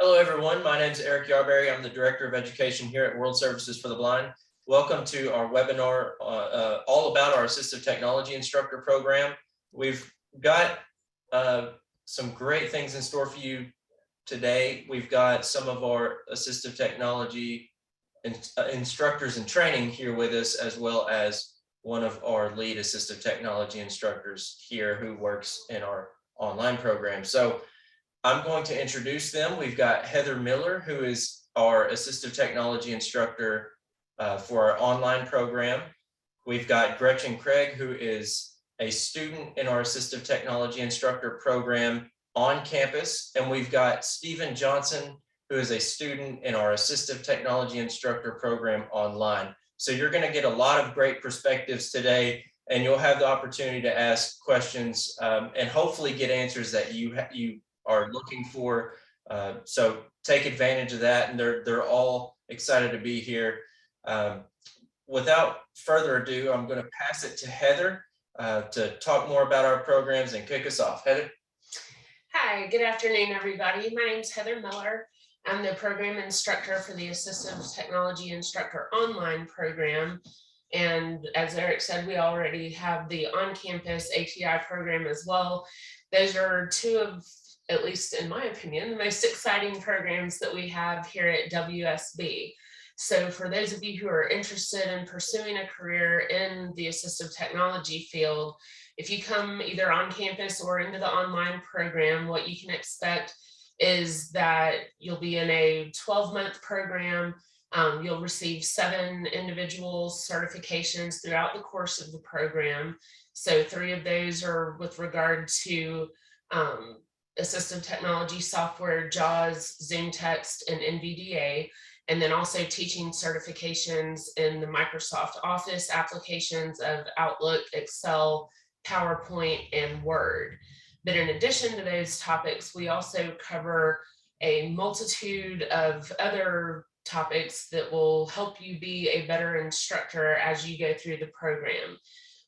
Hello, everyone. My name is Eric Yarberry. I'm the Director of Education here at World Services for the Blind. Welcome to our webinar all about our Assistive Technology Instructor program. We've got some great things in store for you today. We've got some of our Assistive Technology instructors in training here with us, as well as one of our lead Assistive Technology instructors here who works in our online program. So I'm going to introduce them. We've got Heather Miller, who is our Assistive Technology Instructor for our online program. We've got Gretchen Craig, who is a student in our Assistive Technology Instructor program on campus. And we've got Stephen Johnson, who is a student in our Assistive Technology Instructor program online. So you're going to get a lot of great perspectives today, and you'll have the opportunity to ask questions and hopefully get answers that you are looking for. So take advantage of that, and they're all excited to be here. Without further ado, I'm going to pass it to Heather to talk more about our programs and kick us off. Heather. Hi, good afternoon, everybody. My name is Heather Miller. I'm the program instructor for the Assistive Technology Instructor online program. And as Eric said, we already have the on-campus ATI program as well. Those are two of, at least in my opinion, the most exciting programs that we have here at WSB. So for those of you who are interested in pursuing a career in the assistive technology field, if you come either on campus or into the online program, what you can expect is that you'll be in a 12-month program. You'll receive 7 individual certifications throughout the course of the program. So 3 of those are with regard to assistive technology software, JAWS, Zoom Text, and NVDA, and then also teaching certifications in the Microsoft Office applications of Outlook, Excel, PowerPoint, and Word. But in addition to those topics, we also cover a multitude of other topics that will help you be a better instructor as you go through the program.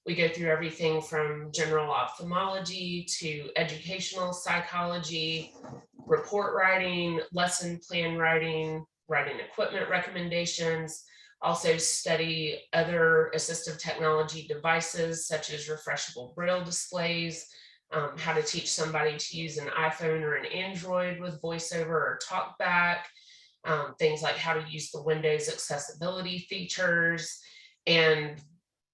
We go through everything from general ophthalmology to educational psychology, report writing, lesson plan writing, writing equipment recommendations, also study other assistive technology devices such as refreshable Braille displays, how to teach somebody to use an iPhone or an Android with VoiceOver or TalkBack, things like how to use the Windows accessibility features, and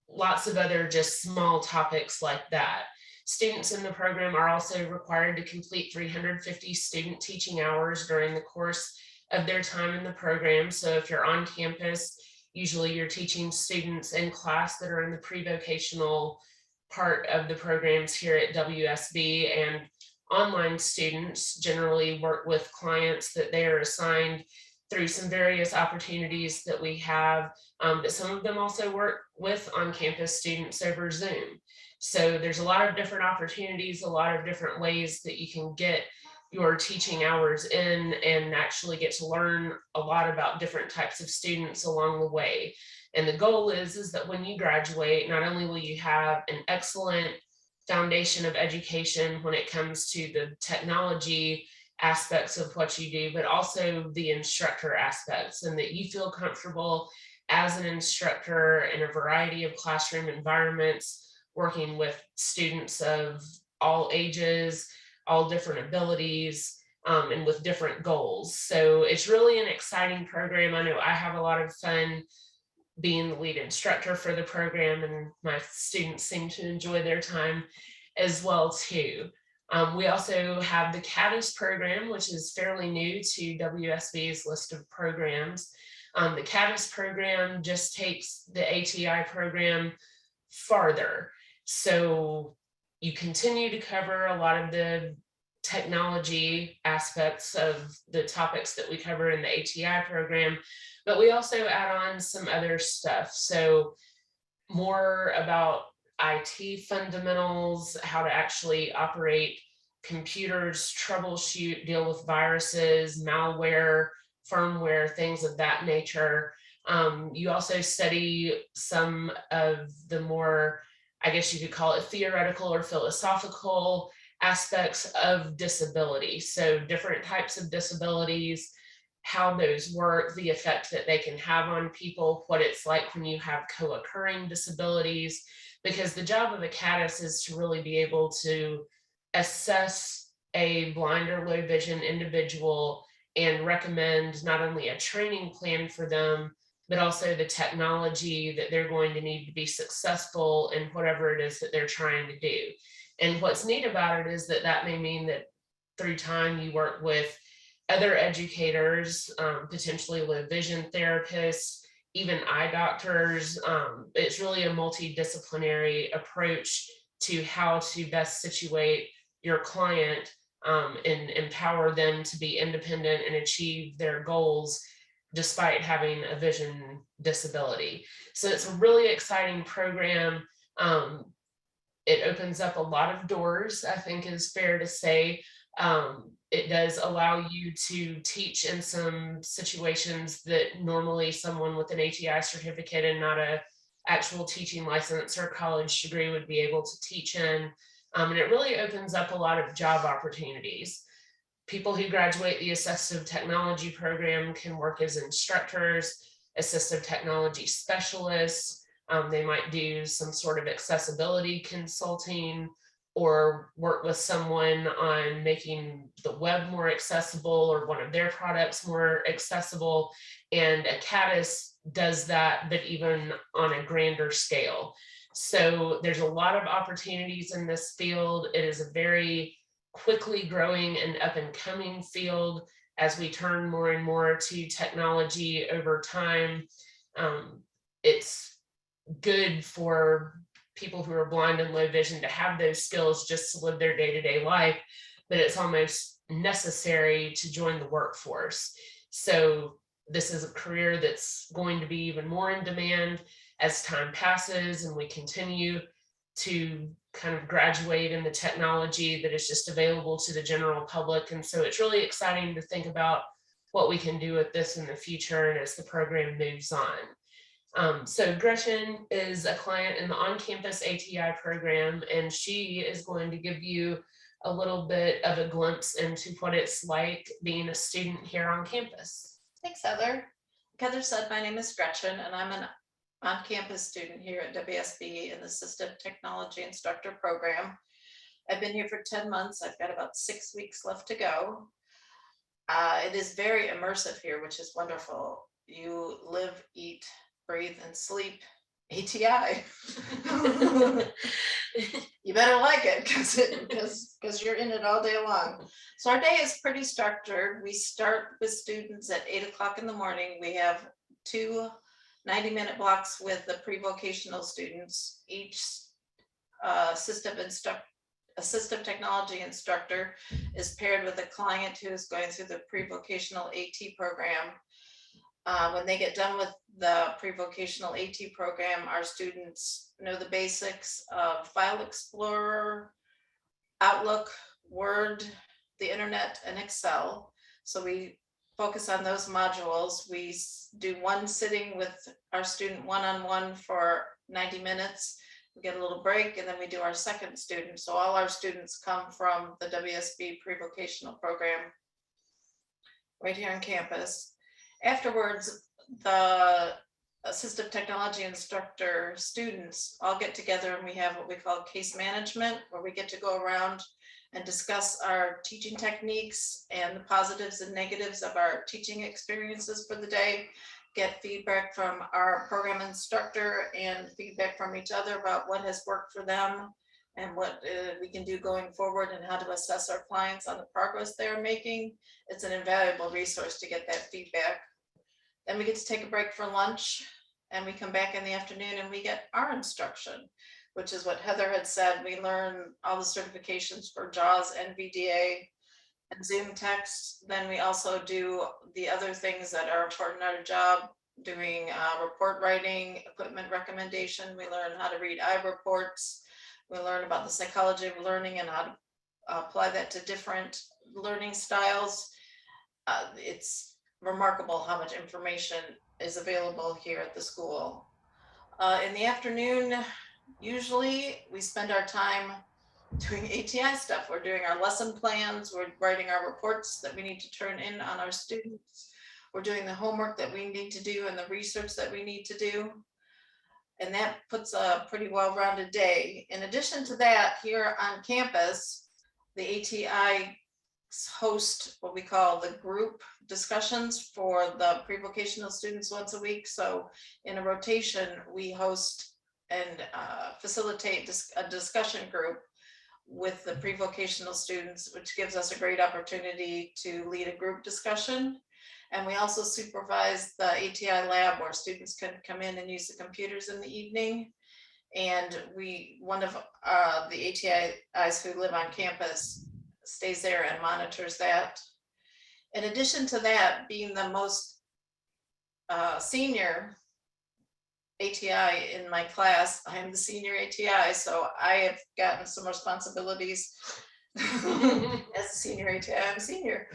lots of other just small topics like that. Students in the program are also required to complete 350 student teaching hours during the course of their time in the program. So if you're on campus, usually you're teaching students in class that are in the pre-vocational part of the programs here at WSB, and online students generally work with clients that they are assigned through some various opportunities that we have, but some of them also work with on-campus students over Zoom. So there's a lot of different opportunities, a lot of different ways that you can get your teaching hours in and actually get to learn a lot about different types of students along the way. And the goal is that when you graduate, not only will you have an excellent foundation of education when it comes to the technology aspects of what you do, but also the instructor aspects, and that you feel comfortable as an instructor in a variety of classroom environments, working with students of all ages, all different abilities, and with different goals. So it's really an exciting program. I know I have a lot of fun being the lead instructor for the program, and my students seem to enjoy their time as well too. We also have the CADIS program, which is fairly new to WSB's list of programs. The CADIS program just takes the ATI program farther. So you continue to cover a lot of the technology aspects of the topics that we cover in the ATI program, but we also add on some other stuff. So more about IT fundamentals, how to actually operate computers, troubleshoot, deal with viruses, malware, firmware, things of that nature. You also study some of the more, I guess you could call it theoretical or philosophical aspects of disability. So different types of disabilities, how those work, the effect that they can have on people, what it's like when you have co-occurring disabilities, because the job of a CADIS is to really be able to assess a blind or low vision individual and recommend not only a training plan for them, but also the technology that they're going to need to be successful in whatever it is that they're trying to do. And what's neat about it is that that may mean that through time you work with other educators, potentially low vision therapists, even eye doctors. It's really a multidisciplinary approach to how to best situate your client and empower them to be independent and achieve their goals despite having a vision disability. So it's a really exciting program. It opens up a lot of doors, I think is fair to say. It does allow you to teach in some situations that normally someone with an ATI certificate and not a actual teaching license or college degree would be able to teach in. And it really opens up a lot of job opportunities. People who graduate the Assistive Technology Program can work as instructors, assistive technology specialists. They might do some sort of accessibility consulting or work with someone on making the web more accessible or one of their products more accessible. And a CADIS does that, but even on a grander scale. So there's a lot of opportunities in this field. It is a very quickly growing and up and coming field as we turn more and more to technology over time. It's good for people who are blind and low vision to have those skills just to live their day-to-day life, but it's almost necessary to join the workforce. So this is a career that's going to be even more in demand as time passes and we continue to kind of graduate in the technology that is just available to the general public. And so it's really exciting to think about what we can do with this in the future and as the program moves on. So Gretchen is a client in the OnCampus ATI program, and she is going to give you a little bit of a glimpse into what it's like being a student here on campus. Thanks, Heather. Like Heather said, my name is Gretchen, and I'm an on-campus student here at WSB in the Assistive Technology Instructor Program. I've been here for 10 months. I've got about 6 weeks left to go. It is very immersive here, which is wonderful. You live, eat, breathe, and sleep ATI. You better like it because you're in it all day long. So our day is pretty structured. We start with students at 8 o'clock in the morning. We have 2 90-minute blocks with the pre-vocational students. Each assistive technology instructor is paired with a client who is going through the pre-vocational AT program. When they get done with the pre-vocational AT program, our students know the basics of File Explorer, Outlook, Word, the internet, and Excel. So we focus on those modules. We do one sitting with our student one-on-one for 90 minutes. We get a little break and then we do our second student. So all our students come from the WSB pre-vocational program right here on campus. Afterwards, the assistive technology instructor students all get together and we have what we call case management, where we get to go around and discuss our teaching techniques and the positives and negatives of our teaching experiences for the day, get feedback from our program instructor and feedback from each other about what has worked for them and what we can do going forward and how to assess our clients on the progress they're making. It's an invaluable resource to get that feedback. Then we get to take a break for lunch and we come back in the afternoon and we get our instruction, which is what Heather had said. We learn all the certifications for JAWS, NVDA, and Zoom text. Then we also do the other things that are important in our job, doing report writing, equipment recommendation. We learn how to read iReports. We learn about the psychology of learning and how to apply that to different learning styles. It's remarkable how much information is available here at the school. In the afternoon, usually we spend our time doing ATI stuff. We're doing our lesson plans. We're writing our reports that we need to turn in on our students. We're doing the homework that we need to do and the research that we need to do. And that puts a pretty well-rounded day. In addition to that, here on campus, the ATI host what we call the group discussions for the pre-vocational students once a week. So in a rotation, we host and facilitate a discussion group with the pre-vocational students, which gives us a great opportunity to lead a group discussion. And we also supervise the ATI lab where students can come in and use the computers in the evening. And one of the ATIs who live on campus stays there and monitors that. In addition to that, being the most senior ATI in my class, I am the senior ATI, so I have gotten some responsibilities as a senior ATI. I'm a senior.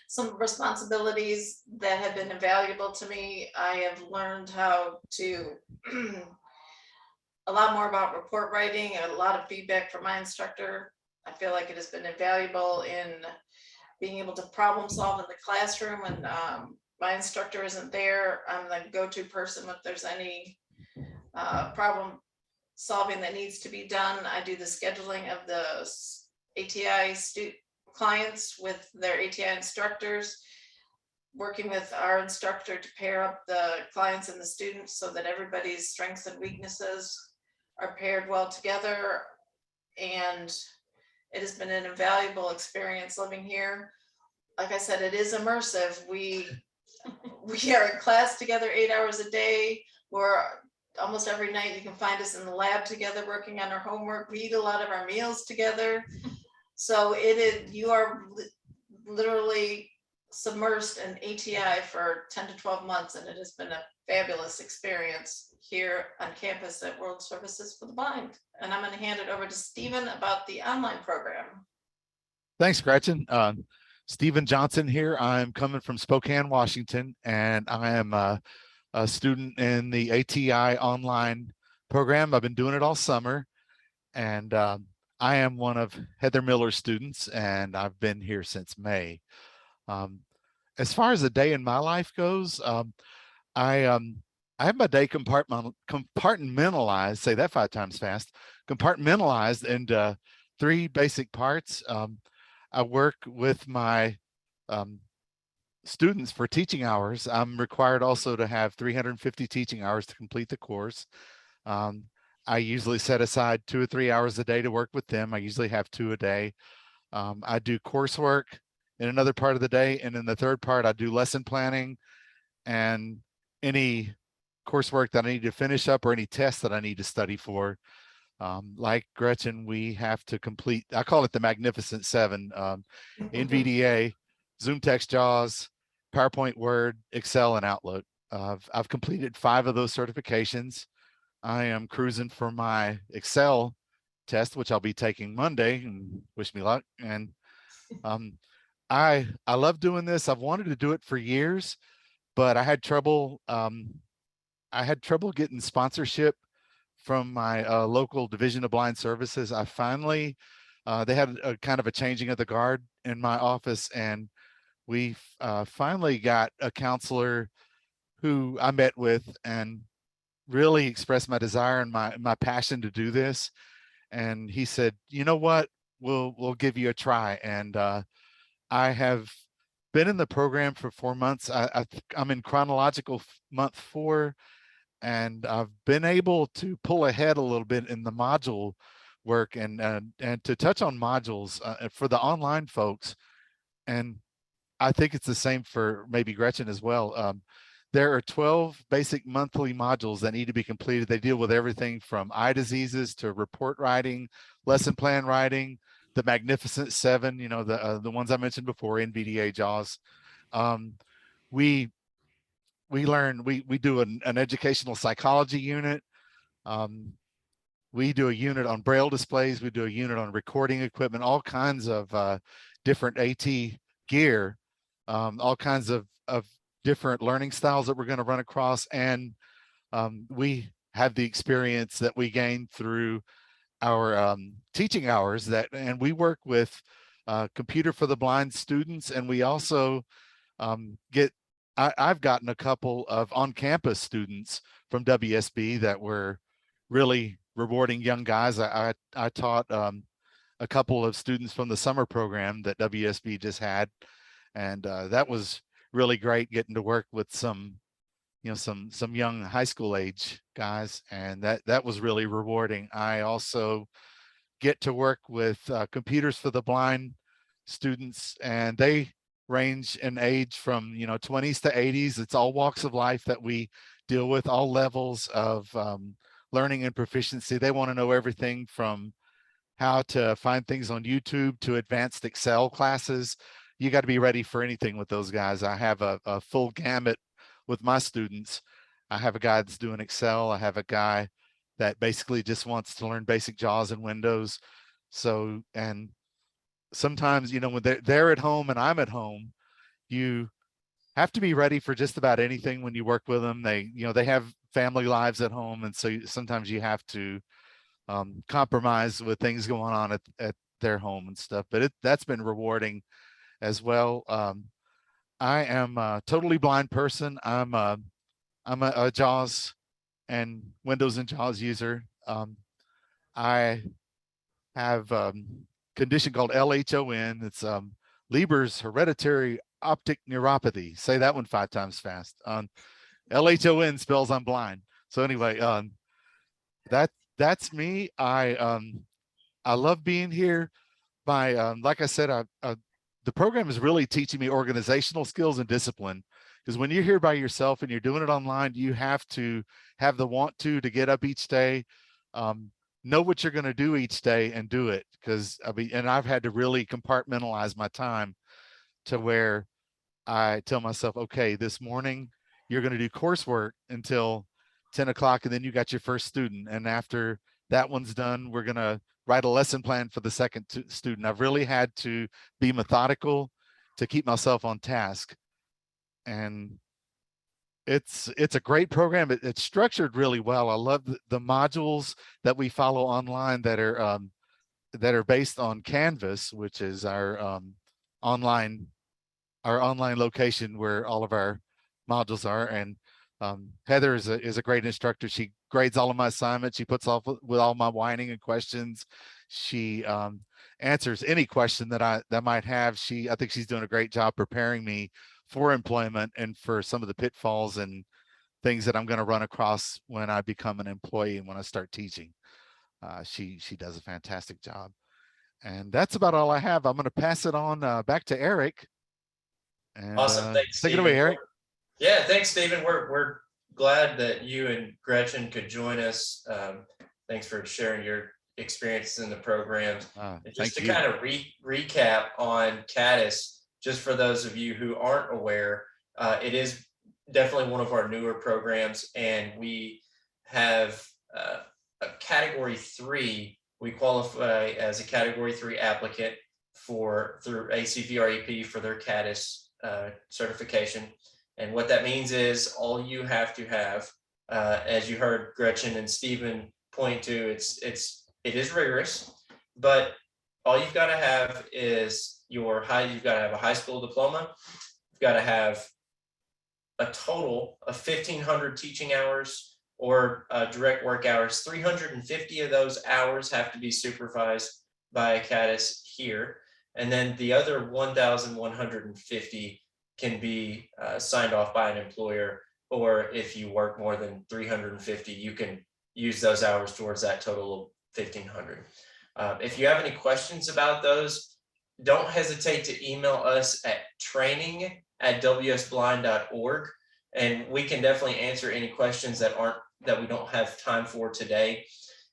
Some responsibilities that have been invaluable to me. I have learned how to a lot more about report writing, and a lot of feedback from my instructor. I feel like it has been invaluable in being able to problem solve in the classroom when my instructor isn't there. I'm the go-to person if there's any problem solving that needs to be done. I do the scheduling of the ATI clients with their ATI instructors, working with our instructor to pair up the clients and the students so that everybody's strengths and weaknesses are paired well together. And it has been an invaluable experience living here. Like I said, it is immersive. We are in class together 8 hours a day. We're almost every night you can find us in the lab together working on our homework. We eat a lot of our meals together. So you are literally submersed in ATI for 10 to 12 months, and it has been a fabulous experience here on campus at World Services for the Blind. And I'm going to hand it over to Stephen about the online program. Thanks, Gretchen. Stephen Johnson here. I'm coming from Spokane, Washington, and I am a student in the ATI Online Program. I've been doing it all summer, and I am one of Heather Miller's students, and I've been here since May. As far as a day in my life goes, I have my day compartmentalized, say that 5 times fast, compartmentalized into 3 basic parts. I work with my students for teaching hours. I'm required also to have 350 teaching hours to complete the course. I usually set aside 2 or 3 hours a day to work with them. I usually have 2 a day. I do coursework in another part of the day. And in the third part, I do lesson planning and any coursework that I need to finish up or any tests that I need to study for. Like Gretchen, we have to complete, I call it the Magnificent 7, NVDA, Zoom Text JAWS, PowerPoint, Word, Excel, and Outlook. I've completed 5 of those certifications. I am cruising for my Excel test, which I'll be taking Monday, and wish me luck. And I love doing this. I've wanted to do it for years, but I had trouble getting sponsorship from my local Division of Blind Services. I finally, they had a kind of a changing of the guard in my office, and we finally got a counselor who I met with and really expressed my desire and my passion to do this. And he said, you know what, we'll give you a try. And I have been in the program for 4 months. I'm in chronological month 4, and I've been able to pull ahead a little bit in the module work and to touch on modules for the online folks. And I think it's the same for maybe Gretchen as well. There are 12 basic monthly modules that need to be completed. They deal with everything from eye diseases to report writing, lesson plan writing, the Magnificent 7, you know, the ones I mentioned before, NVDA, JAWS. We do an educational psychology unit. We do a unit on Braille displays. We do a unit on recording equipment, all kinds of different AT gear, all kinds of different learning styles that we're going to run across. And we have the experience that we gained through teaching hours and we work with Computer for the Blind students, and we also I've gotten a couple of on-campus students from WSB that were really rewarding young guys. I taught a couple of students from the summer program that WSB just had, and that was really great, getting to work with some young high school age guys, and that was really rewarding. I also get to work with Computers for the Blind students, and they range in age from 20s to 80s. It's all walks of life that we deal with, all levels of learning and proficiency. They want to know everything from how to find things on YouTube to advanced Excel classes. You got to be ready for anything with those guys. I have a full gamut with my students. I have a guy that's doing Excel. I have a guy that basically just wants to learn basic JAWS and Windows. So, and sometimes, when they're at home and I'm at home, you have to be ready for just about anything when you work with them. They have family lives at home. And so sometimes you have to compromise with things going on at their home and stuff, but that's been rewarding as well. I am a totally blind person. I'm a JAWS and Windows and JAWS user. I have condition called LHON. It's Leber's hereditary optic neuropathy. Say that one 5 times fast. LHON spells I'm blind. So anyway, that's me. I love being here. Like I said, the program is really teaching me organizational skills and discipline, because when you're here by yourself and you're doing it online, you have to have the want to get up each day, know what you're going to do each day and do it. Because and I've had to really compartmentalize my time to where I tell myself, okay, this morning you're going to do coursework until 10 o'clock, and then you got your first student. And after that one's done, we're going to write a lesson plan for the second student. I've really had to be methodical to keep myself on task. And it's a great program. It's structured really well. I love the modules that we follow online that are based on Canvas, which is our online location where all of our modules are. And Heather is a great instructor. She grades all of my assignments. She puts off with all my whining and questions. She answers any question that I might have. I think she's doing a great job preparing me for employment and for some of the pitfalls and things that I'm going to run across when I become an employee and when I start teaching. She does a fantastic job. And that's about all I have. I'm going to pass it on back to Eric. And, Awesome. Thanks, take it away, Eric. Yeah, thanks, Stephen. We're glad that you and Gretchen could join us. Thanks for sharing your experiences in the program. Just to kind of recap on Caddis, just for those of you who aren't aware, it is definitely one of our newer programs, and we have a category 3. We qualify as a category 3 applicant through ACVREP for their Caddis certification. And what that means is all you have to have, as you heard Gretchen and Stephen point to, it is rigorous, but all you've got to have is you've got to have a high school diploma. You've got to have a total of 1,500 teaching hours or direct work hours. 350 of those hours have to be supervised by a Caddis here. And then the other 1,150 can be signed off by an employer, or if you work more than 350, you can use those hours towards that total of 1,500. If you have any questions about those, don't hesitate to email us at training@wsblind.org, and we can definitely answer any questions that we don't have time for today.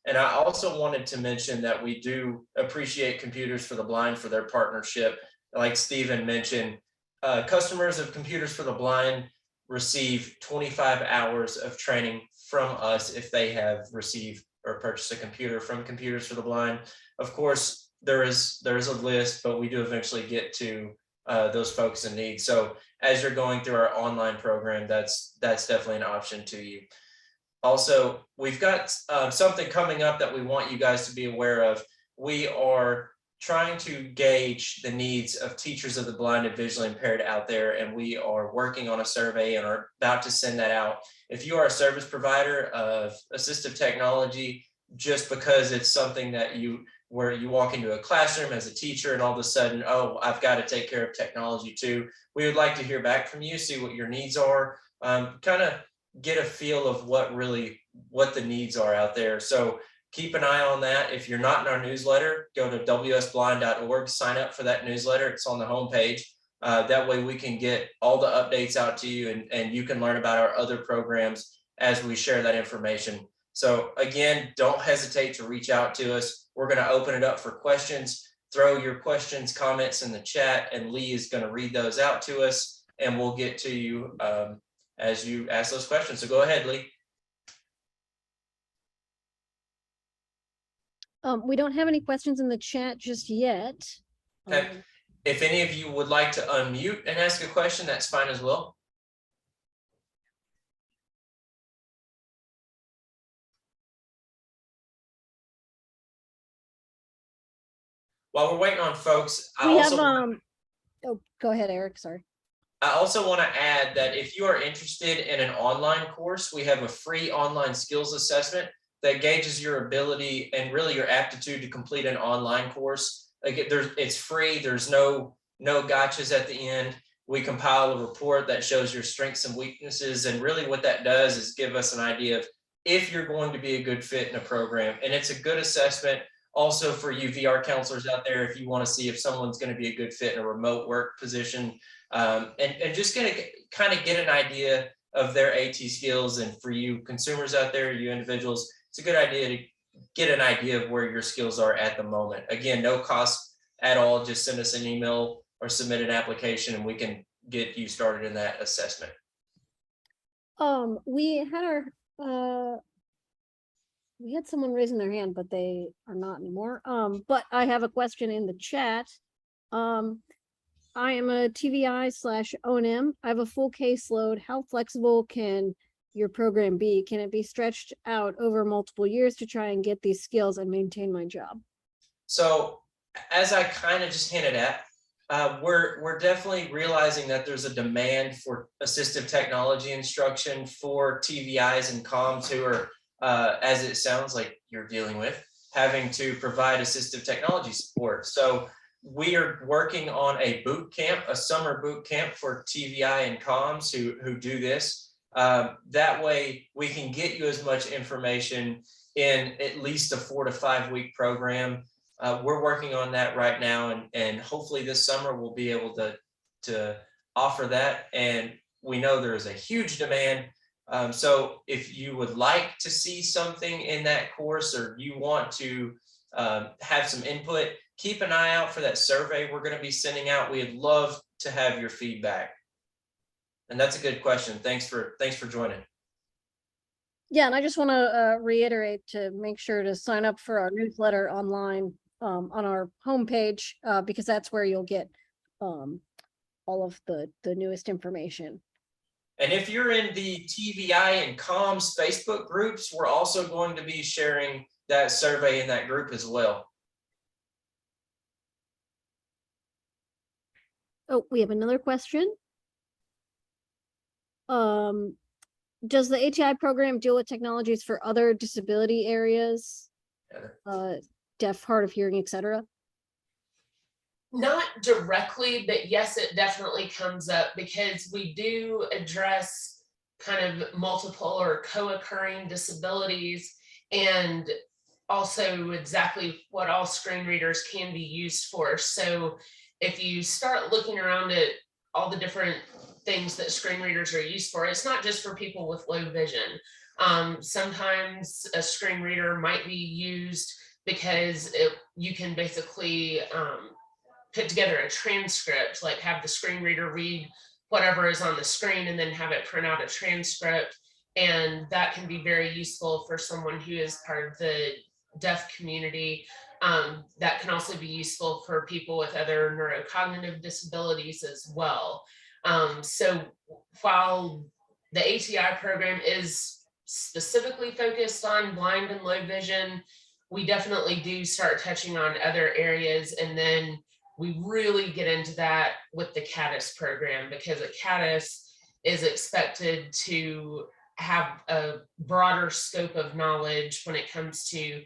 And I also wanted to mention that we do appreciate Computers for the Blind for their partnership. Like Stephen mentioned, customers of Computers for the Blind receive 25 hours of training from us if they have received or purchased a computer from Computers for the Blind. Of course, there is a list, but we do eventually get to those folks in need. So as you're going through our online program, that's definitely an option to you. Also, we've got something coming up that we want you guys to be aware of. We are trying to gauge the needs of teachers of the blind and visually impaired out there, and we are working on a survey and are about to send that out. If you are a service provider of assistive technology, just because it's something that where you walk into a classroom as a teacher and all of a sudden, oh, I've got to take care of technology too, we would like to hear back from you, see what your needs are, kind of get a feel of what the needs are out there. So keep an eye on that. If you're not in our newsletter, go to wsblind.org, sign up for that newsletter. It's on the homepage. That way we can get all the updates out to you, and you can learn about our other programs as we share that information. So again, don't hesitate to reach out to us. We're going to open it up for questions. Throw your questions, comments in the chat, and Lee is going to read those out to us, and we'll get to you as you ask those questions. So go ahead, Lee. We don't have any questions in the chat just yet. Okay. If any of you would like to unmute and ask a question, that's fine as well. While we're waiting on folks, We have, oh, go ahead, Eric, sorry. I also want to add that if you are interested in an online course, we have a free online skills assessment that gauges your ability and really your aptitude to complete an online course. Like it's free. There's no gotchas at the end. We compile a report that shows your strengths and weaknesses. And really what that does is give us an idea of if you're going to be a good fit in a program. And it's a good assessment also for you VR counselors out there, if you want to see if someone's going to be a good fit in a remote work position, and just going to kind of get an idea of their AT skills. And for you consumers out there, you individuals, it's a good idea to get an idea of where your skills are at the moment. Again, no cost at all. Just send us an email or submit an application and we can get you started in that assessment. We had someone raising their hand, but they are not anymore. But I have a question in the chat. I am a TVI/O&M. I have a full caseload. How flexible can your program be? Can it be stretched out over multiple years to try and get these skills and maintain my job? So as I kind of just hinted at, we're definitely realizing that there's a demand for assistive technology instruction for TVIs and comms who are, as it sounds like you're dealing with, having to provide assistive technology support. So we are working on a boot camp, a summer boot camp for TVI and comms who do this. That way we can get you as much information in at least a 4 to 5 week program. We're working on that right now, and hopefully this summer we'll be able to offer that. And we know there is a huge demand. So if you would like to see something in that course, or you want to have some input, keep an eye out for that survey we're going to be sending out. We'd love to have your feedback. And that's a good question. Thanks for joining. Yeah, and I just want to reiterate to make sure to sign up for our newsletter online on our homepage, because that's where you'll get all of the newest information. And if you're in the TVI and comms Facebook groups, we're also going to be sharing that survey in that group as well. Oh, we have another question. Does the ATI program deal with technologies for other disability areas? Deaf, hard of hearing, etc.? Not directly, but yes, it definitely comes up because we do address kind of multiple or co-occurring disabilities, and also exactly what all screen readers can be used for. So if you start looking around at all the different things that screen readers are used for, it's not just for people with low vision. Sometimes a screen reader might be used because you can basically put together a transcript, like have the screen reader read whatever is on the screen and then have it print out a transcript. And that can be very useful for someone who is part of the deaf community. That can also be useful for people with other neurocognitive disabilities as well. So while the ATI program is specifically focused on blind and low vision. We definitely do start touching on other areas, and then we really get into that with the CADIS program, because a CADIS is expected to have a broader scope of knowledge when it comes to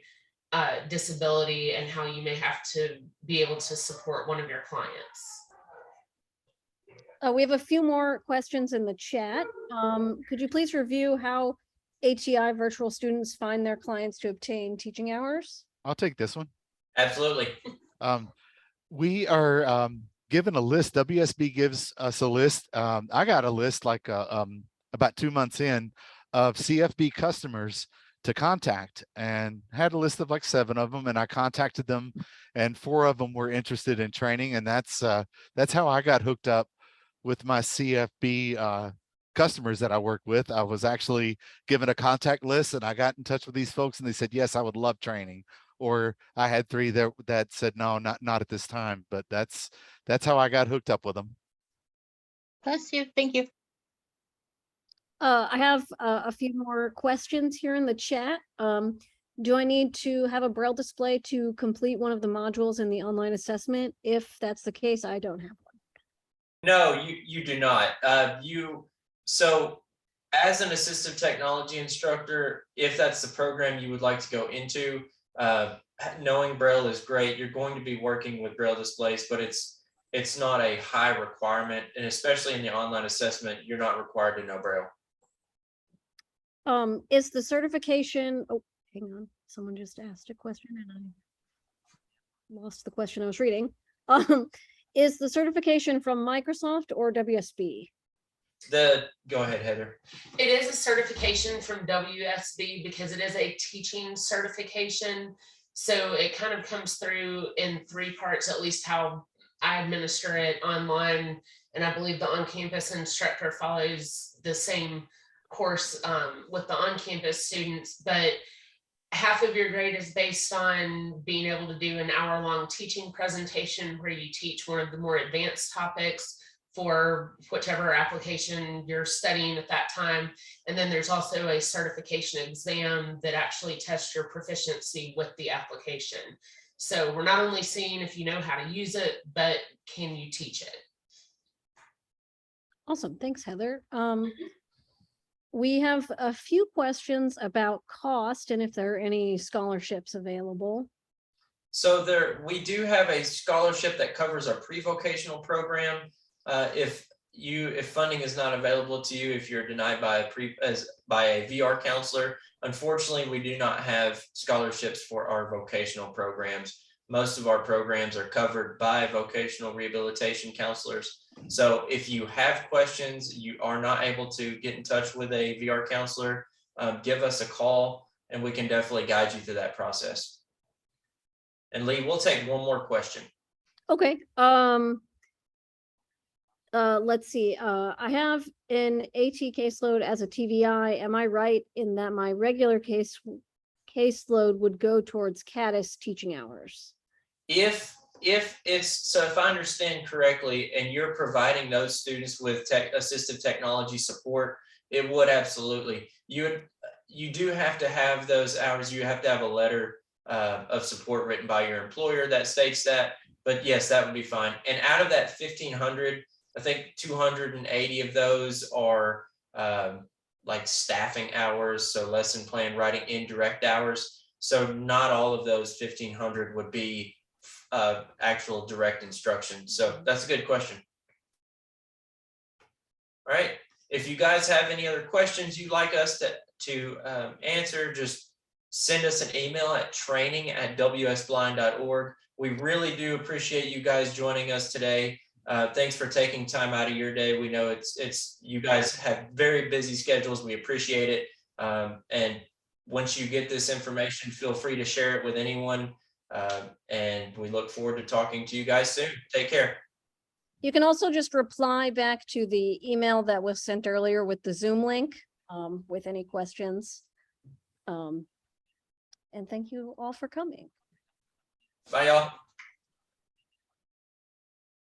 disability and how you may have to be able to support one of your clients. We have a few more questions in the chat. Could you please review how ATI virtual students find their clients to obtain teaching hours? I'll take this one. Absolutely. We are given a list. WSB gives us a list. I got a list like about 2 months in of CFB customers to contact, and had a list of like 7 of them, and I contacted them, and 4 of them were interested in training, and that's how I got hooked up with my CFB customers that I work with. I was actually given a contact list, and I got in touch with these folks, and they said, yes, I would love training. Or I had 3 that said, no, not at this time. But that's how I got hooked up with them. Bless you. Thank you. I have a few more questions here in the chat. Do I need to have a Braille display to complete one of the modules in the online assessment? If that's the case, I don't have one. No, you do not. So as an assistive technology instructor, if that's the program you would like to go into, knowing Braille is great. You're going to be working with Braille displays, but it's not a high requirement, and especially in the online assessment, you're not required to know Braille. Is the certification, oh, hang on, someone just asked a question and I lost the question I was reading. Is the certification from Microsoft or WSB? Go ahead, Heather. It is a certification from WSB because it is a teaching certification. So it kind of comes through in 3 parts, at least how I administer it online. And I believe the OnCampus instructor follows the same course with the on-campus students, but half of your grade is based on being able to do an hour-long teaching presentation where you teach one of the more advanced topics for whichever application you're studying at that time. And then there's also a certification exam that actually tests your proficiency with the application. So we're not only seeing if you know how to use it, but can you teach it? Awesome, thanks, Heather. We have a few questions about cost and if there are any scholarships available. So we do have a scholarship that covers our pre-vocational program. If funding is not available to you, if you're denied by a VR counselor, unfortunately, we do not have scholarships for our vocational programs. Most of our programs are covered by vocational rehabilitation counselors. So if you have questions, you are not able to get in touch with a VR counselor, give us a call and we can definitely guide you through that process. And Lee, we'll take one more question. Okay. Let's see. I have an AT caseload as a TVI. Am I right in that my regular caseload would go towards CADIS teaching hours? If I understand correctly, and you're providing those students with assistive technology support, it would absolutely. You do have to have those hours. You have to have a letter of support written by your employer that states that. But yes, that would be fine. And out of that 1,500, I think 280 of those are like staffing hours, so lesson plan writing, indirect hours. So not all of those 1,500 would be actual direct instruction. So that's a good question. All right. If you guys have any other questions you'd like us to answer, just send us an email at training@wsblind.org. We really do appreciate you guys joining us today. Thanks for taking time out of your day. We know you guys have very busy schedules. We appreciate it. And once you get this information, feel free to share it with anyone. And we look forward to talking to you guys soon. Take care. You can also just reply back to the email that was sent earlier with the Zoom link with any questions. And thank you all for coming. Bye, y'all.